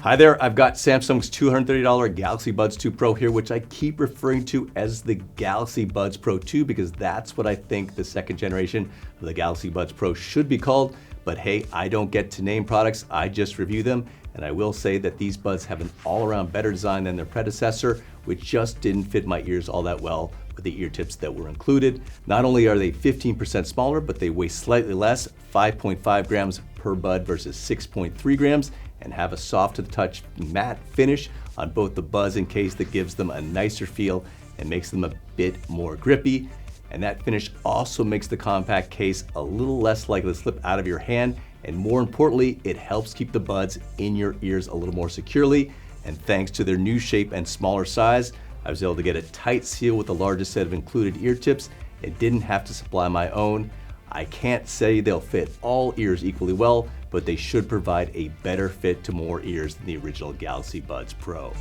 Hi there, I've got Samsung's $230 Galaxy Buds 2 Pro here, which I keep referring to as the Galaxy Buds Pro 2 because that's what I think the second generation of the Galaxy Buds Pro should be called. But hey, I don't get to name products, I just review them. And I will say that these buds have an all-around better design than their predecessor, which just didn't fit my ears all that well with the ear tips that were included. Not only are they 15% smaller, but they weigh slightly less, 5.5 grams per bud versus 6.3 grams, and have a soft to the touch matte finish on both the buds and case that gives them a nicer feel and makes them a bit more grippy. And that finish also makes the compact case a little less likely to slip out of your hand, and more importantly, it helps keep the buds in your ears a little more securely. And thanks to their new shape and smaller size, I was able to get a tight seal with the largest set of included ear tips and didn't have to supply my own. I can't say they'll fit all ears equally well, but they should provide a better fit to more ears than the original Galaxy Buds Pro.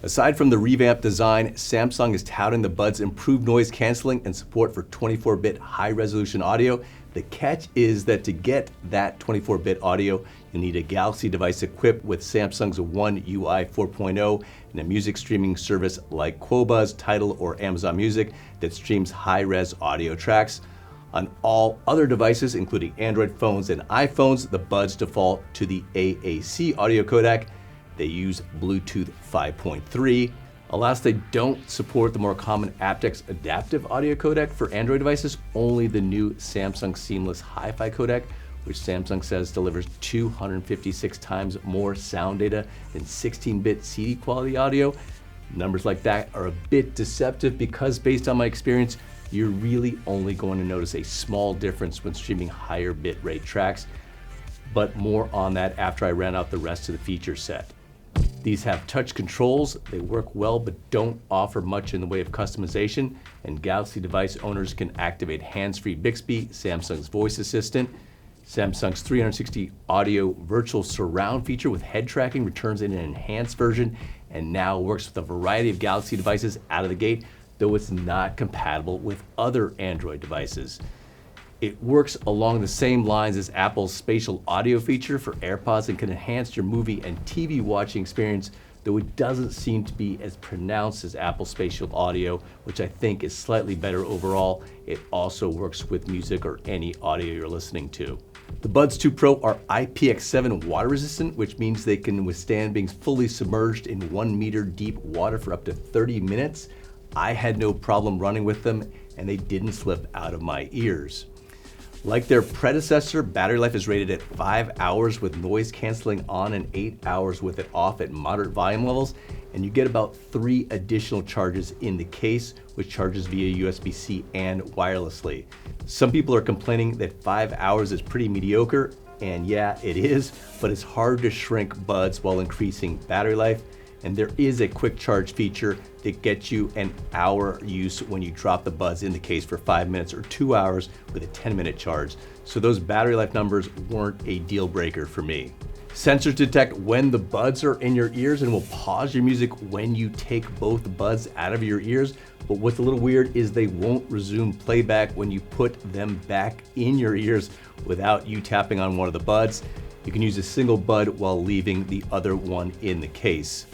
Aside from the revamped design, Samsung is touting the Buds' improved noise canceling and support for 24-bit high-resolution audio. The catch is that to get that 24-bit audio, you need a Galaxy device equipped with Samsung's One UI 4.0 and a music streaming service like Qobuz, Tidal, or Amazon Music that streams high-res audio tracks. On all other devices, including Android phones and iPhones, the Buds default to the AAC audio codec. They use Bluetooth 5.3. Alas, they don't support the more common aptX adaptive audio codec for Android devices, only the new Samsung Seamless Hi-Fi codec, which Samsung says delivers 256 times more sound data than 16-bit CD quality audio. Numbers like that are a bit deceptive because based on my experience, you're really only going to notice a small difference when streaming higher bitrate tracks, but more on that after I ran out the rest of the feature set. These have touch controls, they work well but don't offer much in the way of customization, and Galaxy device owners can activate hands-free Bixby, Samsung's voice assistant. Samsung's 360 audio virtual surround feature with head tracking returns in an enhanced version and now works with a variety of Galaxy devices out of the gate, though it's not compatible with other Android devices. It works along the same lines as Apple's spatial audio feature for AirPods and can enhance your movie and TV watching experience, though it doesn't seem to be as pronounced as Apple's spatial audio, which I think is slightly better overall. It also works with music or any audio you're listening to. The Buds 2 Pro are IPX7 water resistant, which means they can withstand being fully submerged in 1 meter deep water for up to 30 minutes. I had no problem running with them and they didn't slip out of my ears. Like their predecessor, battery life is rated at 5 hours with noise canceling on and 8 hours with it off at moderate volume levels, and you get about 3 additional charges in the case, which charges via USB-C and wirelessly. Some people are complaining that 5 hours is pretty mediocre, and yeah, it is, but it's hard to shrink buds while increasing battery life. And there is a quick charge feature that gets you an hour use when you drop the buds in the case for 5 minutes or 2 hours with a 10-minute charge. So those battery life numbers weren't a deal breaker for me. Sensors detect when the buds are in your ears and will pause your music when you take both buds out of your ears. But what's a little weird is they won't resume playback when you put them back in your ears without you tapping on one of the buds. You can use a single bud while leaving the other one in the case.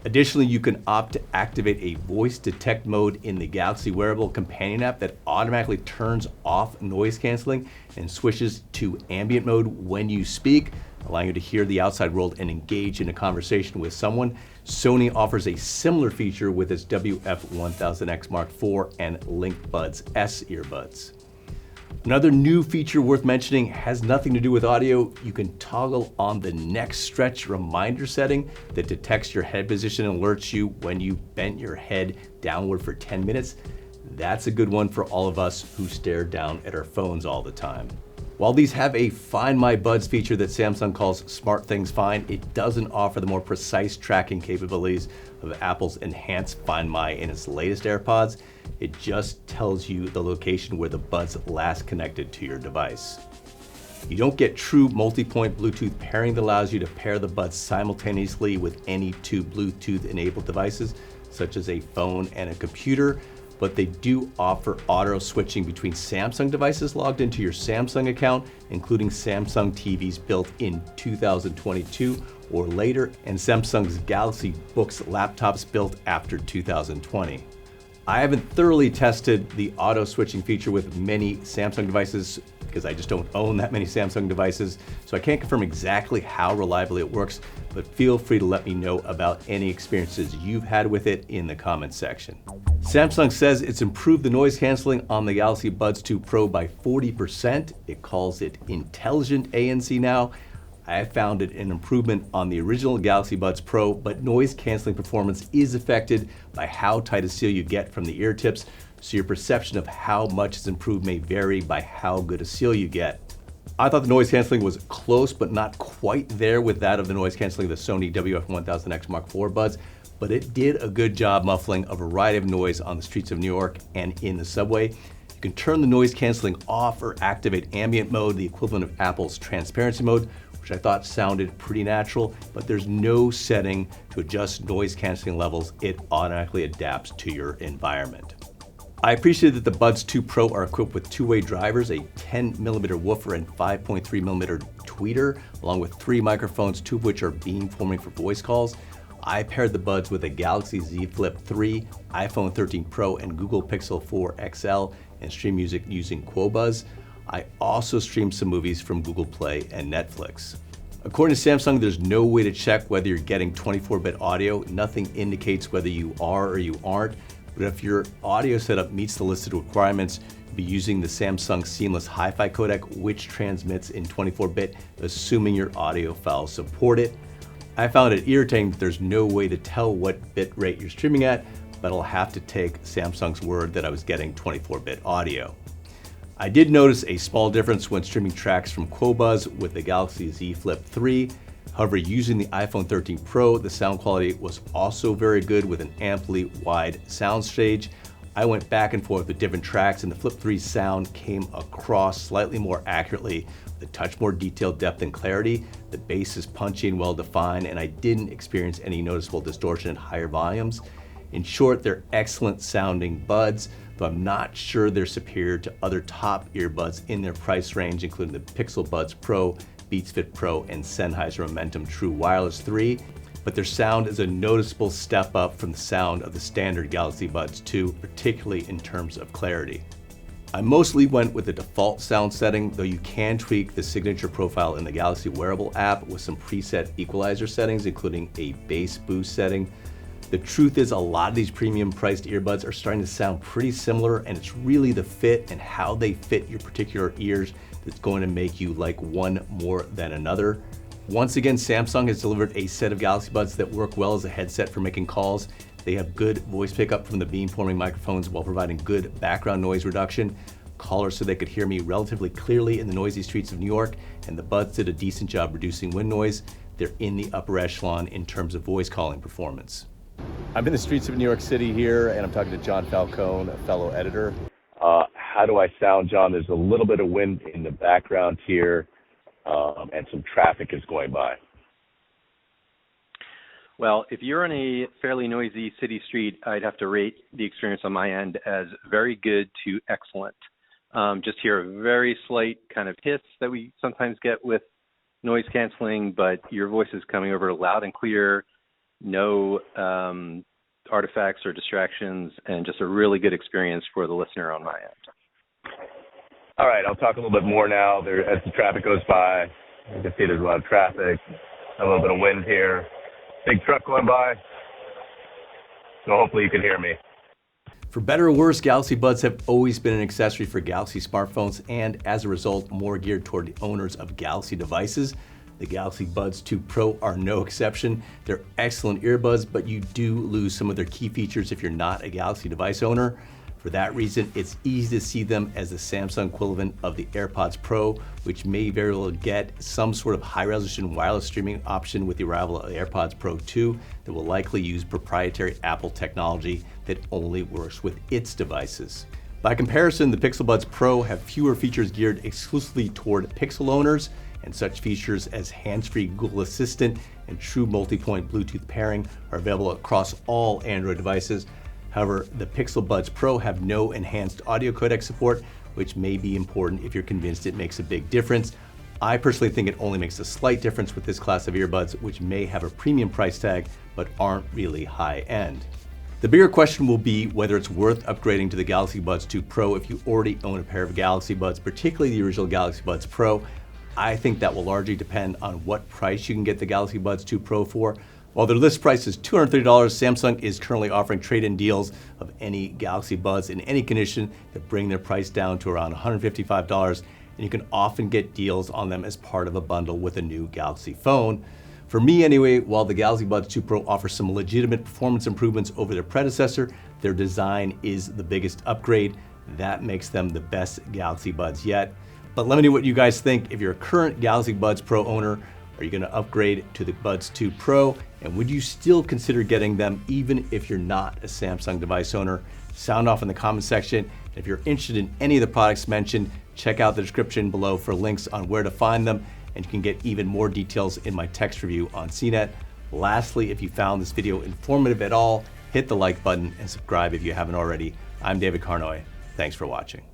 Additionally, you can opt to activate a voice detect mode in the Galaxy wearable companion app that automatically turns off noise canceling and switches to ambient mode when you speak, allowing you to hear the outside world and engage in a conversation with someone. Sony offers a similar feature with its WF-1000X Mark IV and Link Buds S earbuds. Another new feature worth mentioning has nothing to do with audio. You can toggle on the neck stretch reminder setting that detects your head position and alerts you when you bent your head downward for 10 minutes. That's a good one for all of us who stare down at our phones all the time. While these have a Find My Buds feature that Samsung calls Smart Things Find, it doesn't offer the more precise tracking capabilities of Apple's enhanced Find My in its latest AirPods. It just tells you the location where the buds last connected to your device. You don't get true multi-point Bluetooth pairing that allows you to pair the buds simultaneously with any two Bluetooth-enabled devices, such as a phone and a computer. but they do offer auto switching between Samsung devices logged into your Samsung account, including Samsung TVs built in 2022 or later, and Samsung's Galaxy Books laptops built after 2020. I haven't thoroughly tested the auto switching feature with many Samsung devices because I just don't own that many Samsung devices, so I can't confirm exactly how reliably it works, but feel free to let me know about any experiences you've had with it in the comments section. Samsung says it's improved the noise canceling on the Galaxy Buds 2 Pro by 40%. It calls it intelligent ANC now. I have found it an improvement on the original Galaxy Buds Pro, but noise canceling performance is affected by how tight a seal you get from the ear tips, so your perception of how much it's improved may vary by how good a seal you get. I thought the noise canceling was close, but not quite there with that of the noise canceling of the Sony WF-1000X Mark IV buds, but it did a good job muffling a variety of noise on the streets of New York and in the subway. You can turn the noise canceling off or activate ambient mode, the equivalent of Apple's transparency mode, which I thought sounded pretty natural, but there's no setting to adjust noise canceling levels. It automatically adapts to your environment. I appreciate that the Buds 2 Pro are equipped with two-way drivers, a 10mm woofer and 5.3mm tweeter, along with 3 microphones, 2 of which are beamforming for voice calls. I paired the Buds with a Galaxy Z Flip 3, iPhone 13 Pro, and Google Pixel 4 XL, and stream music using Qobuz. I also streamed some movies from Google Play and Netflix. According to Samsung, there's no way to check whether you're getting 24-bit audio. Nothing indicates whether you are or you aren't. But if your audio setup meets the listed requirements, you'll be using the Samsung Seamless Hi-Fi codec, which transmits in 24-bit, assuming your audio files support it. I found it irritating that there's no way to tell what bit rate you're streaming at, but I'll have to take Samsung's word that I was getting 24-bit audio. I did notice a small difference when streaming tracks from Qobuz with the Galaxy Z Flip 3. However, using the iPhone 13 Pro, the sound quality was also very good with an amply wide soundstage. I went back and forth with different tracks, and the Flip 3's sound came across slightly more accurately, with a touch more detailed depth and clarity. The bass is punchy and well defined, and I didn't experience any noticeable distortion at higher volumes. In short, they're excellent sounding buds, though I'm not sure they're superior to other top earbuds in their price range, including the Pixel Buds Pro, Beats Fit Pro, and Sennheiser Momentum True Wireless 3. But their sound is a noticeable step up from the sound of the standard Galaxy Buds 2, particularly in terms of clarity. I mostly went with the default sound setting, though you can tweak the signature profile in the Galaxy Wearable app with some preset equalizer settings, including a bass boost setting. The truth is, a lot of these premium priced earbuds are starting to sound pretty similar, and it's really the fit and how they fit your particular ears that's going to make you like one more than another. Once again, Samsung has delivered a set of Galaxy Buds that work well as a headset for making calls. They have good voice pickup from the beamforming microphones while providing good background noise reduction. Callers said they could hear me relatively clearly in the noisy streets of New York, and the Buds did a decent job reducing wind noise. They're in the upper echelon in terms of voice calling performance. I'm in the streets of New York City here, and I'm talking to John Falcone, a fellow editor. How do I sound, John? There's a little bit of wind in the background here, and some traffic is going by. Well, if you're on a fairly noisy city street, I'd have to rate the experience on my end as very good to excellent. Just hear a very slight kind of hiss that we sometimes get with noise canceling, but your voice is coming over loud and clear. No artifacts or distractions, and just a really good experience for the listener on my end. All right, I'll talk a little bit more now. As the traffic goes by, you can see there's a lot of traffic, a little bit of wind here. Big truck going by, so hopefully you can hear me. For better or worse, Galaxy Buds have always been an accessory for Galaxy smartphones, and as a result, more geared toward the owners of Galaxy devices. The Galaxy Buds 2 Pro are no exception. They're excellent earbuds, but you do lose some of their key features if you're not a Galaxy device owner. For that reason, it's easy to see them as the Samsung equivalent of the AirPods Pro, which may very well get some sort of high-resolution wireless streaming option with the arrival of the AirPods Pro 2 that will likely use proprietary Apple technology that only works with its devices. By comparison, the Pixel Buds Pro have fewer features geared exclusively toward Pixel owners, and such features as hands-free Google Assistant and true multi-point Bluetooth pairing are available across all Android devices. However, the Pixel Buds Pro have no enhanced audio codec support, which may be important if you're convinced it makes a big difference. I personally think it only makes a slight difference with this class of earbuds, which may have a premium price tag, but aren't really high end. The bigger question will be whether it's worth upgrading to the Galaxy Buds 2 Pro if you already own a pair of Galaxy Buds, particularly the original Galaxy Buds Pro. I think that will largely depend on what price you can get the Galaxy Buds 2 Pro for. While their list price is $230, Samsung is currently offering trade-in deals of any Galaxy Buds in any condition that bring their price down to around $155, and you can often get deals on them as part of a bundle with a new Galaxy phone. For me anyway, while the Galaxy Buds 2 Pro offers some legitimate performance improvements over their predecessor, their design is the biggest upgrade. That makes them the best Galaxy Buds yet. But let me know what you guys think. If you're a current Galaxy Buds Pro owner, are you going to upgrade to the Buds 2 Pro? And would you still consider getting them even if you're not a Samsung device owner? Sound off in the comment section. And if you're interested in any of the products mentioned, check out the description below for links on where to find them. And you can get even more details in my text review on CNET. Lastly, if you found this video informative at all, hit the like button and subscribe if you haven't already. I'm David Carnoy. Thanks for watching.